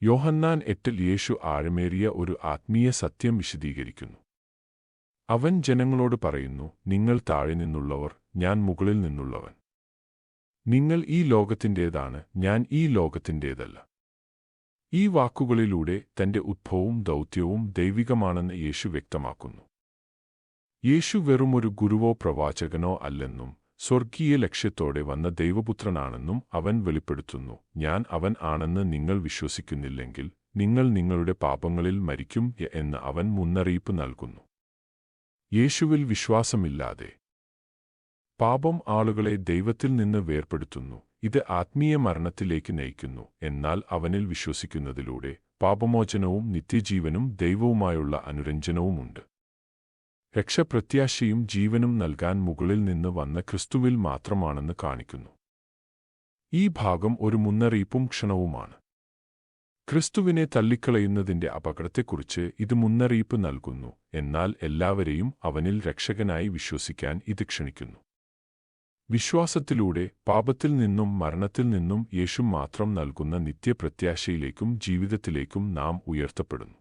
യോഹന്നാൻ 8 യേശു ആഴമേറിയ ഒരു ആത്മീയ സത്യം വിശദീകരിക്കുന്നു. അവൻ ജനങ്ങളോട് പറയുന്നു, നിങ്ങൾ താഴെ നിന്നുള്ളവർ, ഞാൻ മുകളിൽ നിന്നുള്ളവൻ. നിങ്ങൾ ഈ ലോകത്തിൻ്റേതാണ്, ഞാൻ ഈ ലോകത്തിൻ്റേതല്ല. ഈ വാക്കുകളിലൂടെ തന്റെ ഉദ്ഭവവും ദൗത്യവും ദൈവികമാണെന്ന് യേശു വ്യക്തമാക്കുന്നു. യേശു വെറുമൊരു ഗുരുവോ പ്രവാചകനോ അല്ലെന്നും സ്വർഗീയ ലക്ഷ്യത്തോടെ വന്ന ദൈവപുത്രനാണെന്നും അവൻ വെളിപ്പെടുത്തുന്നു. ഞാൻ അവൻ ആണെന്ന് നിങ്ങൾ വിശ്വസിക്കുന്നില്ലെങ്കിൽ നിങ്ങൾ നിങ്ങളുടെ പാപങ്ങളിൽ മരിക്കും എന്ന് അവൻ മുന്നറിയിപ്പ് നൽകുന്നു. യേശുവിൽ വിശ്വാസമില്ലാതെ പാപം ആളുകളെ ദൈവത്തിൽ നിന്ന് വേർപെടുത്തുന്നു. ഇത് ആത്മീയ മരണത്തിലേക്ക് നയിക്കുന്നു. എന്നാൽ അവനിൽ വിശ്വസിക്കുന്നതിലൂടെ പാപമോചനവും നിത്യജീവനും ദൈവവുമായുള്ള അനുരഞ്ജനവുമുണ്ട്. രക്ഷപ്രത്യാശയും ജീവനും നൽകാൻ മുകളിൽ നിന്ന് വന്ന ക്രിസ്തുവിൽ മാത്രമാണെന്ന് കാണിക്കുന്നു. ഈ ഭാഗം ഒരു മുന്നറിയിപ്പും ക്ഷണവുമാണ്. ക്രിസ്തുവിനെ തള്ളിക്കളയുന്നതിന്റെ അപകടത്തെക്കുറിച്ച് ഇത് മുന്നറിയിപ്പ് നൽകുന്നു. എന്നാൽ എല്ലാവരെയും അവനിൽ രക്ഷകനായി വിശ്വസിക്കാൻ ഇത് ക്ഷണിക്കുന്നു. വിശ്വാസത്തിലൂടെ പാപത്തിൽ നിന്നും മരണത്തിൽ നിന്നും യേശു മാത്രം നൽകുന്ന നിത്യപ്രത്യാശയിലേക്കും ജീവിതത്തിലേക്കും നാം ഉയർത്തപ്പെടുന്നു.